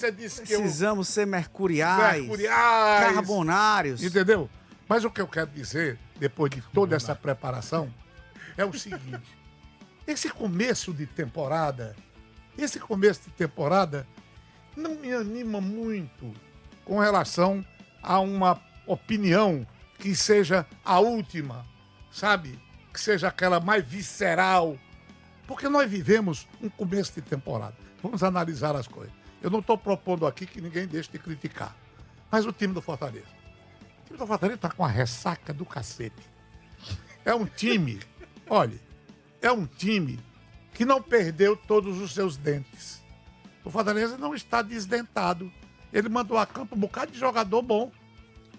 Você disse que Precisamos ser mercuriais, carbonários. Entendeu? Mas o que eu quero dizer, depois de toda essa preparação, é o seguinte. Esse começo de temporada não me anima muito com relação a uma opinião que seja a última, sabe? Que seja aquela mais visceral. Porque nós vivemos um começo de temporada. Vamos analisar as coisas. Eu não estou propondo aqui que ninguém deixe de criticar. Mas o time do Fortaleza. O time do Fortaleza está com a ressaca do cacete. É um time, olha, é um time que não perdeu todos os seus dentes. O Fortaleza não está desdentado. Ele mandou a campo um bocado de jogador bom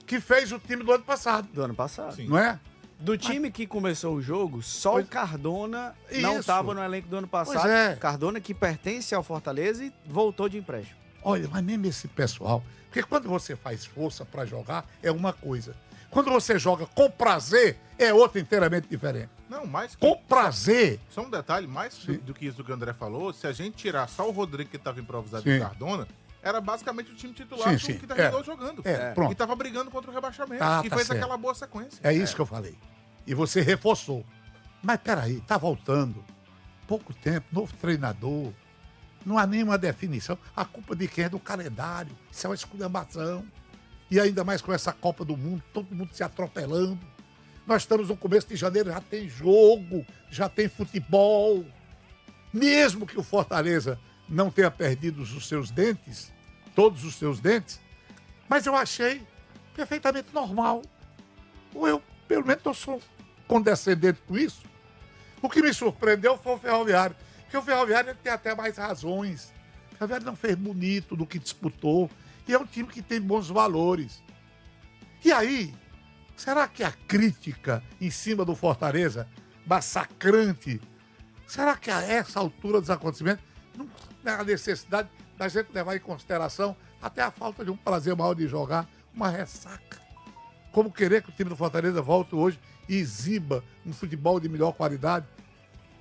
que fez o time do ano passado. Do ano passado. Sim. Não é? Do time que começou o jogo, só o Cardona não estava no elenco do ano passado. Pois é. Cardona que pertence ao Fortaleza e voltou de empréstimo. Olha, mas mesmo esse pessoal... Porque quando você faz força para jogar, é uma coisa. Quando você joga com prazer, é outra inteiramente diferente. Não, mais que... Com prazer. Só um detalhe, mais do que isso que o André falou, se a gente tirar só o Rodrigo que estava improvisado Sim. e o Cardona, era basicamente o time titular Sim. que terminou jogando. Pronto. E estava brigando contra o rebaixamento. E Tá fez certo. aquela boa sequência. É isso que eu falei. E você reforçou. Mas peraí, tá voltando. Pouco tempo, novo treinador. Não há nenhuma definição. A culpa de quem é do calendário. Isso é uma esculhambação. E ainda mais com essa Copa do Mundo, todo mundo se atropelando. Nós estamos no começo de janeiro, já tem jogo, já tem futebol. Mesmo que o Fortaleza não tenha perdido os seus dentes, todos os seus dentes, mas eu achei perfeitamente normal. Eu, pelo menos, estou condescendente com isso. O que me surpreendeu foi o Ferroviário. Porque o Ferroviário ele tem até mais razões. O Ferroviário não fez bonito do que disputou. E é um time que tem bons valores. E aí, será que a crítica em cima do Fortaleza, massacrante, será que a essa altura dos acontecimentos não tem a necessidade da gente levar em consideração até a falta de um prazer maior de jogar, uma ressaca? Como querer que o time do Fortaleza volte hoje e exiba um futebol de melhor qualidade?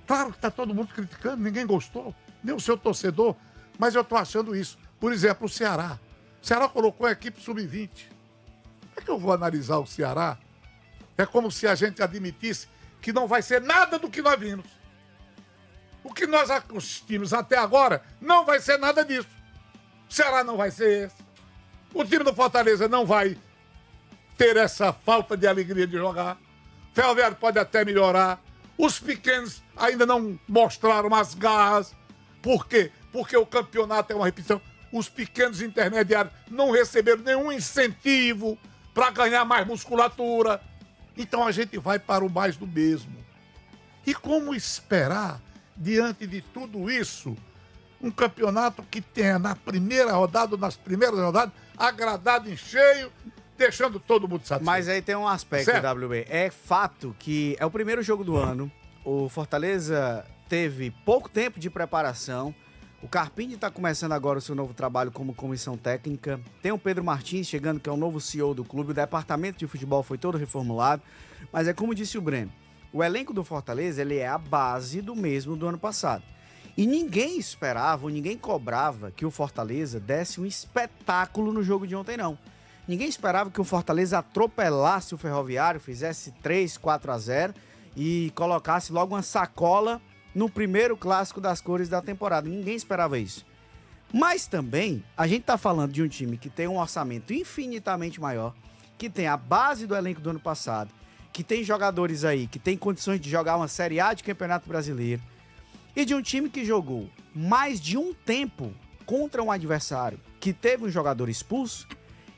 Claro que está todo mundo criticando, ninguém gostou, nem o seu torcedor, mas eu estou achando isso. Por exemplo, o Ceará. O Ceará colocou a equipe sub-20. Como é que eu vou analisar o Ceará? É como se a gente admitisse que não vai ser nada do que nós vimos. O que nós assistimos até agora não vai ser nada disso. O Ceará não vai ser esse. O time do Fortaleza não vai ter essa falta de alegria de jogar. O Ferroviário pode até melhorar. Os pequenos ainda não mostraram as garras. Por quê? Porque o campeonato é uma repetição. Os pequenos intermediários não receberam nenhum incentivo para ganhar mais musculatura. Então a gente vai para o mais do mesmo. E como esperar, diante de tudo isso, um campeonato que tenha na primeira rodada, nas primeiras rodadas, agradado em cheio, deixando todo mundo satisfeito? Mas aí tem um aspecto, Certo. WB. É fato que é o primeiro jogo do ano. O Fortaleza teve pouco tempo de preparação. O Carpini está começando agora o seu novo trabalho como comissão técnica. Tem o Pedro Martins chegando, que é o novo CEO do clube. O departamento de futebol foi todo reformulado. Mas é como disse o Breno, o elenco do Fortaleza ele é a base do mesmo do ano passado. E ninguém esperava, ou ninguém cobrava que o Fortaleza desse um espetáculo no jogo de ontem, não. Ninguém esperava que o Fortaleza atropelasse o Ferroviário, fizesse 3-4-0 e colocasse logo uma sacola no primeiro clássico das cores da temporada. Ninguém esperava isso. Mas também, a gente tá falando de um time que tem um orçamento infinitamente maior, que tem a base do elenco do ano passado, que tem jogadores aí, que tem condições de jogar uma Série A de Campeonato Brasileiro, e de um time que jogou mais de um tempo contra um adversário que teve um jogador expulso,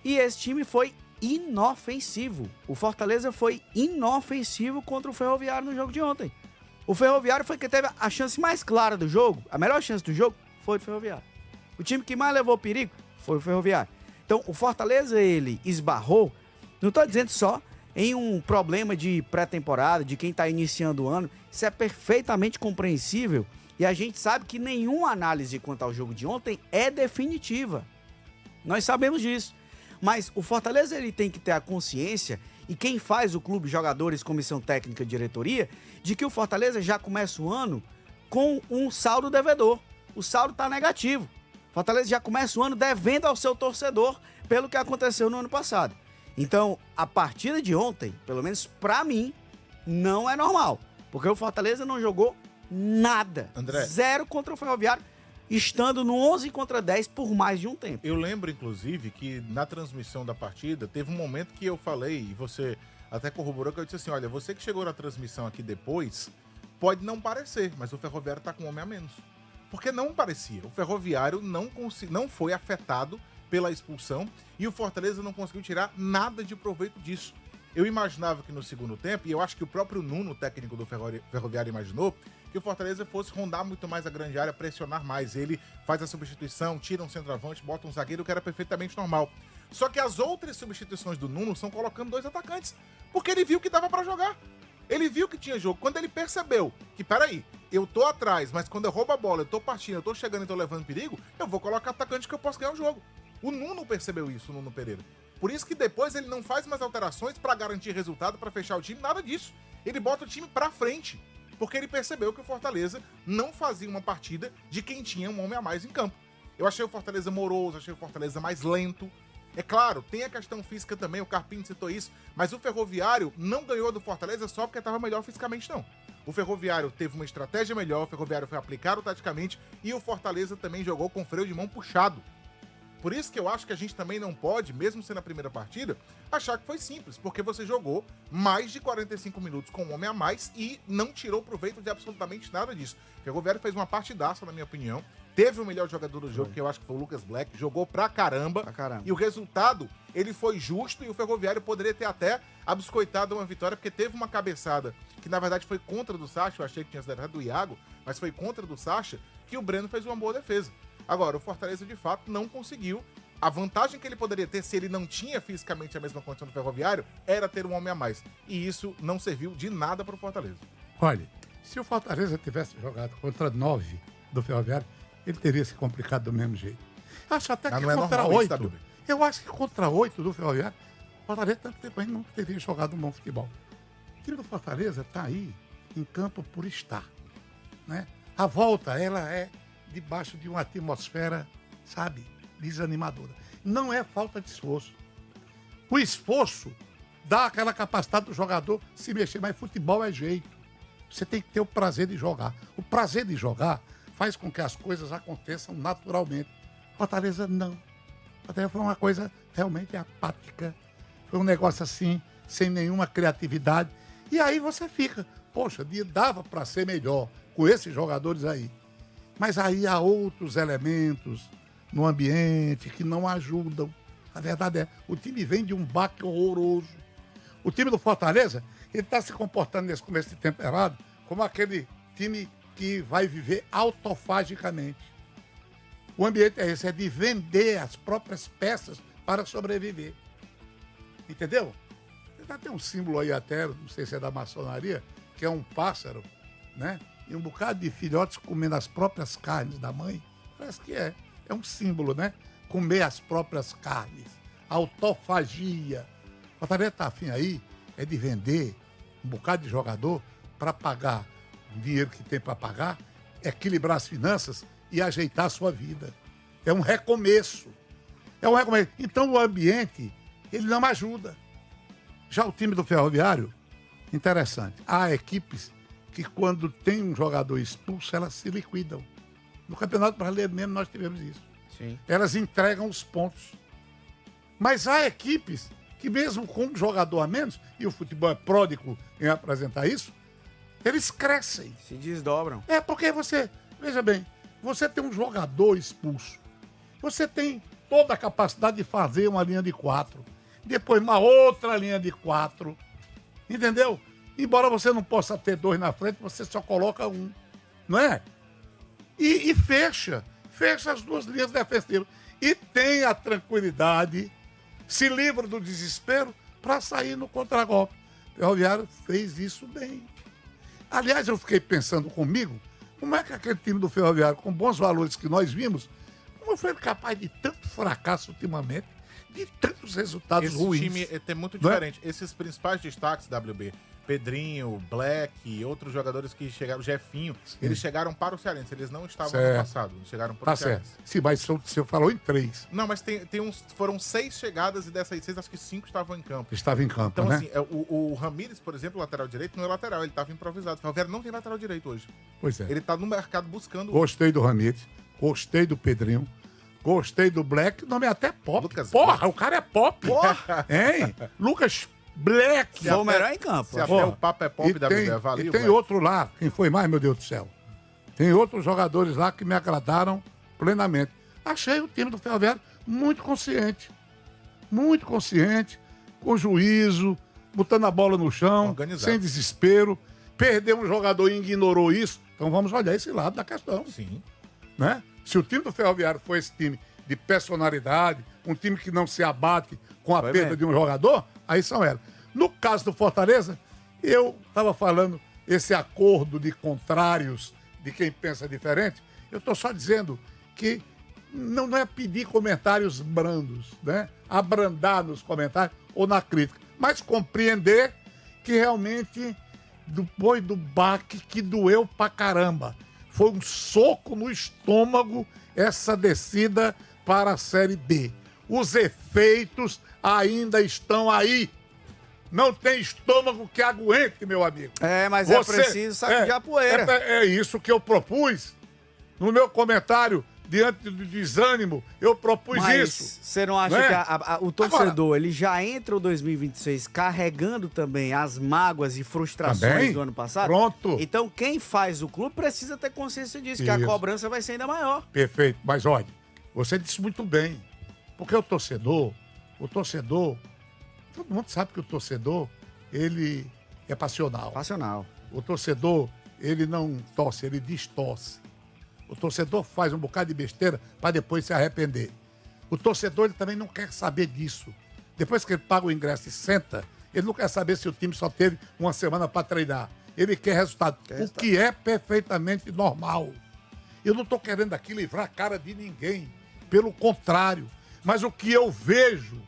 e esse time foi inofensivo. O Fortaleza foi inofensivo contra o Ferroviário no jogo de ontem. O Ferroviário foi quem teve a chance mais clara do jogo, a melhor chance do jogo foi o Ferroviário. O time que mais levou perigo foi o Ferroviário. Então, o Fortaleza, ele esbarrou, não estou dizendo só em um problema de pré-temporada, de quem está iniciando o ano, isso é perfeitamente compreensível e a gente sabe que nenhuma análise quanto ao jogo de ontem é definitiva. Nós sabemos disso. Mas o Fortaleza ele tem que ter a consciência, e quem faz o clube, jogadores, comissão técnica, diretoria, de que o Fortaleza já começa o ano com um saldo devedor. O saldo está negativo. Fortaleza já começa o ano devendo ao seu torcedor pelo que aconteceu no ano passado. Então, a partida de ontem, pelo menos pra mim, não é normal. Porque o Fortaleza não jogou nada. André. 0 contra o Ferroviário, estando no 11 contra 10 por mais de um tempo. Eu lembro, inclusive, que na transmissão da partida, teve um momento que eu falei, e você até corroborou, que eu disse assim, olha, você que chegou na transmissão aqui depois, pode não parecer, mas o Ferroviário tá com um homem a menos. Porque não parecia. O Ferroviário não foi afetado pela expulsão e o Fortaleza não conseguiu tirar nada de proveito disso. Eu imaginava que no segundo tempo, e eu acho que o próprio Nuno, técnico do Ferroviário, imaginou, que o Fortaleza fosse rondar muito mais a grande área, pressionar mais. Ele faz a substituição, tira um centroavante, bota um zagueiro, que era perfeitamente normal. Só que as outras substituições do Nuno são colocando 2 atacantes, porque ele viu que dava pra jogar. Ele viu que tinha jogo. Quando ele percebeu que, peraí, eu tô atrás, mas quando eu roubo a bola, eu tô partindo, eu tô chegando e tô levando perigo, eu vou colocar atacante que eu posso ganhar o jogo. O Nuno percebeu isso, o Nuno Pereira. Por isso que depois ele não faz mais alterações pra garantir resultado, pra fechar o time, nada disso. Ele bota o time pra frente, porque ele percebeu que o Fortaleza não fazia uma partida de quem tinha um homem a mais em campo. Eu achei o Fortaleza moroso, achei o Fortaleza mais lento. É claro, tem a questão física também, o Carpini citou isso, mas o Ferroviário não ganhou do Fortaleza só porque estava melhor fisicamente, não. O Ferroviário teve uma estratégia melhor, o Ferroviário foi aplicado taticamente e o Fortaleza também jogou com freio de mão puxado. Por isso que eu acho que a gente também não pode, mesmo sendo a primeira partida, achar que foi simples, porque você jogou mais de 45 minutos com um homem a mais e não tirou proveito de absolutamente nada disso. O Ferroviário fez uma partidaça, na minha opinião. Teve o melhor jogador do jogo, que eu acho que foi o Lucas Black, jogou pra caramba. E o resultado, ele foi justo e o Ferroviário poderia ter até abiscoitado uma vitória, porque teve uma cabeçada que na verdade foi contra do Sacha, eu achei que tinha sido do Iago, mas foi contra do Sacha, que o Breno fez uma boa defesa. Agora, o Fortaleza de fato não conseguiu. A vantagem que ele poderia ter se ele não tinha fisicamente a mesma condição do Ferroviário era ter um homem a mais. E isso não serviu de nada pro Fortaleza. Olha, se o Fortaleza tivesse jogado contra 9 do Ferroviário, ele teria se complicado do mesmo jeito. Acho até que contra 8. Eu acho que contra 8 do Ferroviário, o Fortaleza tanto tempo ainda não teria jogado um bom futebol. O time do Fortaleza está aí em campo por estar. Né? A volta, ela é debaixo de uma atmosfera, sabe, desanimadora. Não é falta de esforço. O esforço dá aquela capacidade do jogador se mexer, mas futebol é jeito. Você tem que ter o prazer de jogar. O prazer de jogar faz com que as coisas aconteçam naturalmente. Fortaleza não. Fortaleza foi uma coisa realmente apática. Foi um negócio assim, sem nenhuma criatividade. E aí você fica, poxa, dava para ser melhor com esses jogadores aí. Mas aí há outros elementos no ambiente que não ajudam. A verdade é, o time vem de um baque horroroso. O time do Fortaleza, ele está se comportando nesse começo de temporada como aquele time que vai viver autofagicamente. O ambiente é esse, é de vender as próprias peças para sobreviver. Entendeu? Tem um símbolo aí até, não sei se é da maçonaria, que é um pássaro, né? E um bocado de filhotes comendo as próprias carnes da mãe. Parece que é um símbolo, né? Comer as próprias carnes. Autofagia. O Fortaleza tá afim aí, é de vender um bocado de jogador para pagar o dinheiro que tem para pagar, equilibrar as finanças e ajeitar a sua vida. É um recomeço. É um recomeço. Então o ambiente, ele não ajuda. Já o time do Ferroviário, interessante. Há equipes que quando tem um jogador expulso, elas se liquidam. No Campeonato Brasileiro mesmo nós tivemos isso. Sim. Elas entregam os pontos. Mas há equipes que mesmo com um jogador a menos, e o futebol é pródigo em apresentar isso, eles crescem. Se desdobram. É porque você, veja bem, você tem um jogador expulso. Você tem toda a capacidade de fazer uma linha de 4. Depois uma outra linha de 4. Entendeu? Embora você não possa ter 2 na frente, você só coloca um. Não é? E fecha as 2 linhas defensivas. E tem a tranquilidade, se livra do desespero para sair no contragolpe. O Ferroviário fez isso bem. Aliás, eu fiquei pensando comigo, como é que aquele time do Ferroviário, com bons valores que nós vimos, como foi capaz de tanto fracasso ultimamente, de tantos resultados ruins. Esse time é muito diferente. Esses principais destaques, WB, Pedrinho, Black, outros jogadores que chegaram, Jefinho, eles chegaram para o Cearense, eles não estavam Certo. no passado, eles chegaram para o certo. Cearense. Sim, mas você falou em 3. Não, mas foram 6 chegadas e dessas 6, acho que 5 estavam em campo. Estava em campo, Então, né? assim, o Ramírez, por exemplo, lateral direito, não é lateral, ele estava improvisado. O Ferroviário não tem lateral direito hoje. Pois é. Ele tá no mercado buscando. Gostei do Ramírez, gostei do Pedrinho, gostei do Black, o nome é até Pop. Lucas Porra, o cara é Pop. Porra. Hein? Lucas Black. Foi o melhor em campo. Se até Ó, o papo é pop da vida, e valeu. tem velho. outro lá, quem foi mais, meu Deus do céu? Tem outros jogadores lá que me agradaram plenamente. Achei o time do Ferroviário muito consciente, com juízo, botando a bola no chão, Organizado. sem desespero. Perdeu um jogador e ignorou isso. Então vamos olhar esse lado da questão, Sim. né? Se o time do Ferroviário for esse time de personalidade, um time que não se abate com a Foi perda mesmo. de um jogador, aí são elas. No caso do Fortaleza, eu estava falando esse acordo de contrários, de quem pensa diferente, eu estou só dizendo que não é pedir comentários brandos, né? Abrandar nos comentários ou na crítica, mas compreender que realmente foi do baque que doeu pra caramba. Foi um soco no estômago essa descida para a Série B. Os efeitos ainda estão aí. Não tem estômago que aguente, meu amigo. É, mas é preciso sacudir a poeira. É isso que eu propus. No meu comentário, diante do desânimo, eu propus Mas isso. você não acha Né? que o torcedor ele já entra o 2026 carregando também as mágoas e frustrações Também? do ano passado? Pronto. Então quem faz o clube precisa ter consciência disso, que a Isso. cobrança vai ser ainda maior. Perfeito. Mas olha, você disse muito bem. Porque o torcedor, todo mundo sabe que o torcedor, ele é passional. Passional. O torcedor, ele não torce, ele distorce. O torcedor faz um bocado de besteira para depois se arrepender. O torcedor, ele também não quer saber disso. Depois que ele paga o ingresso e senta, ele não quer saber se o time só teve uma semana para treinar. Ele quer resultado. O que é perfeitamente normal. Eu não estou querendo aqui livrar a cara de ninguém. Pelo contrário. Mas o que eu vejo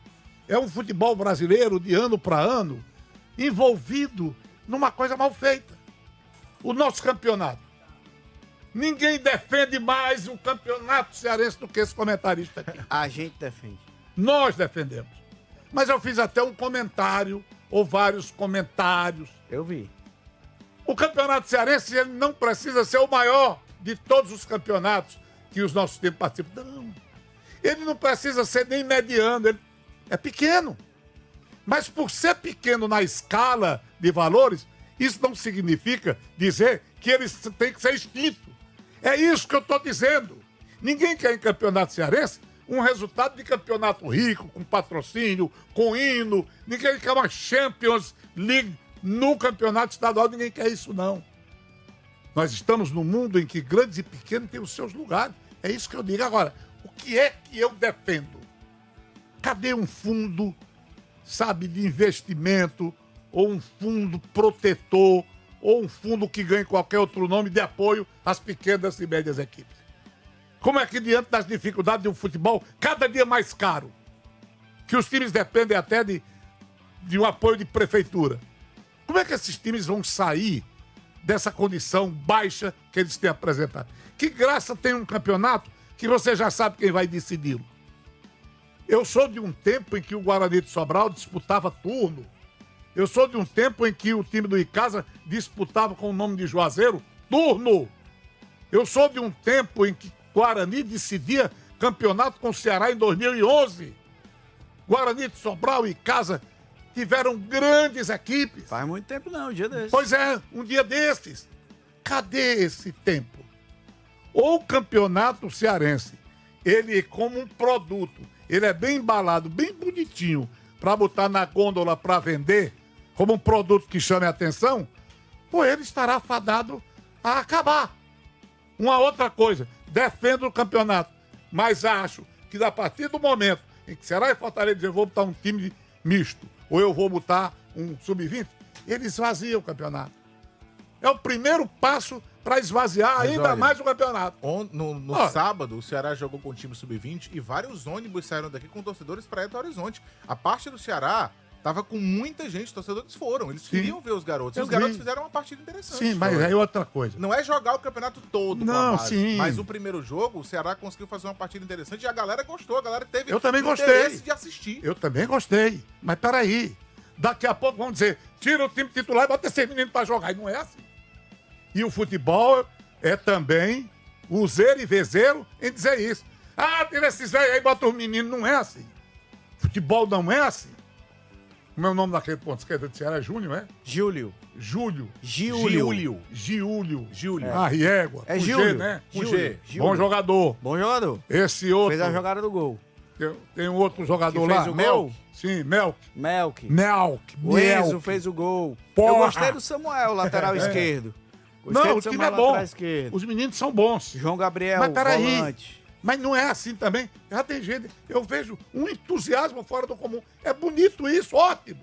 é um futebol brasileiro, de ano para ano, envolvido numa coisa mal feita. O nosso campeonato. Ninguém defende mais o campeonato cearense do que esse comentarista aqui. A gente defende. Nós defendemos. Mas eu fiz até um comentário, ou vários comentários. Eu vi. O campeonato cearense, ele não precisa ser o maior de todos os campeonatos que os nossos times participam. Não. Ele não precisa ser nem mediano, ele é pequeno. Mas por ser pequeno na escala de valores, isso não significa dizer que ele tem que ser extinto. É isso que eu estou dizendo. Ninguém quer em campeonato cearense um resultado de campeonato rico, com patrocínio, com hino. Ninguém quer uma Champions League no campeonato estadual. Ninguém quer isso, não. Nós estamos num mundo em que grandes e pequenos têm os seus lugares. É isso que eu digo. Agora, o que é que eu defendo? Cadê um fundo, sabe, de investimento, ou um fundo protetor, ou um fundo que ganhe qualquer outro nome de apoio às pequenas e médias equipes? Como é que, diante das dificuldades de um futebol cada dia mais caro, que os times dependem até de um apoio de prefeitura, como é que esses times vão sair dessa condição baixa que eles têm apresentado? Que graça tem um campeonato que você já sabe quem vai decidi-lo? Eu sou de um tempo em que o Guarani de Sobral disputava turno. Eu sou de um tempo em que o time do Icasa disputava com o nome de Juazeiro turno. Eu sou de um tempo em que Guarani decidia campeonato com o Ceará em 2011. Guarani de Sobral e Icasa tiveram grandes equipes. Faz muito tempo não, um dia desse. Pois é, um dia desses. Cadê esse tempo? Ou o campeonato cearense, ele como um produto, ele é bem embalado, bem bonitinho, para botar na gôndola para vender, como um produto que chame a atenção, ou ele estará fadado a acabar. Uma outra coisa, defendo o campeonato, mas acho que a partir do momento em que Ceará e Fortaleza dizem, eu vou botar um time misto, ou eu vou botar um sub-20, ele esvazia o campeonato. É o primeiro passo para esvaziar Mas ainda olha, mais o campeonato. No sábado, o Ceará jogou com o time sub-20 e vários ônibus saíram daqui com torcedores para ir até o Horizonte. A parte do Ceará Tava com muita gente, os torcedores foram. Eles Sim. queriam ver os garotos. E Eu os garotos vi. fizeram uma partida interessante. Sim, mas aí outra coisa. Não é jogar o campeonato todo com Não, a base. sim. Mas o primeiro jogo, o Ceará conseguiu fazer uma partida interessante e a galera gostou. A galera teve Eu também interesse gostei. de assistir. Eu também gostei. Mas peraí. Daqui a pouco vão dizer, tira o time titular e bota esse menino pra jogar. E não é assim. E o futebol é também useiro e vezeiro em dizer isso. Ah, tira esses velhos aí e bota os meninos. Não é assim. Futebol não é assim. O meu nome daquele ponto esquerda de Ceará é Júnior, é? Júlio. Júlio. Giúlio. Giúlio. Ah, Riégua. É Com G, Júlio. né? Com Júlio. G. Júlio. Bom jogador. Bom jogador. Esse outro. Fez a jogada do gol. Tem um outro jogador Que lá. fez o gol? Sim, Melk. Melk. Melk. O Enzo Melk. fez o gol. Porra. Eu gostei do Samuel, lateral esquerdo. Gostei Não, do o time Samuel, é bom. lateral esquerdo. Os meninos são bons. João Gabriel, Mas peraí. volante. Mas não é assim também. Já tem gente. Eu vejo um entusiasmo fora do comum. É bonito isso, ótimo.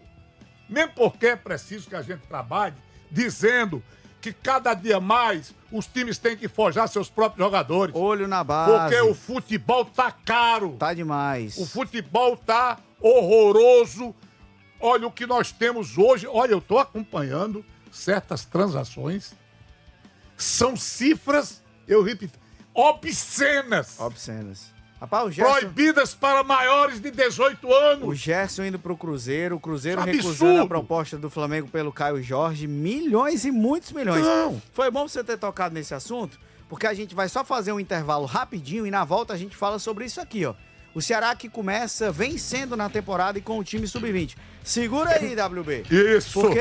Mesmo porque é preciso que a gente trabalhe dizendo que cada dia mais os times têm que forjar seus próprios jogadores. Olho na base. Porque o futebol tá caro. Tá demais. O futebol tá horroroso. Olha o que nós temos hoje. Olha, eu tô acompanhando certas transações. São cifras, eu repito, obscenas. Obscenas. Rapaz, o Gerson... Proibidas para maiores de 18 O anos. Gerson indo pro Cruzeiro, o Cruzeiro Isso é recusando absurdo. a proposta do Flamengo pelo Caio Jorge, milhões e muitos milhões. Não. Foi bom você ter tocado nesse assunto, porque a gente vai só fazer um intervalo rapidinho e na volta a gente fala sobre isso aqui, ó. O Ceará que começa vencendo na temporada e com o time sub-20. Segura aí, WB. Isso. Porque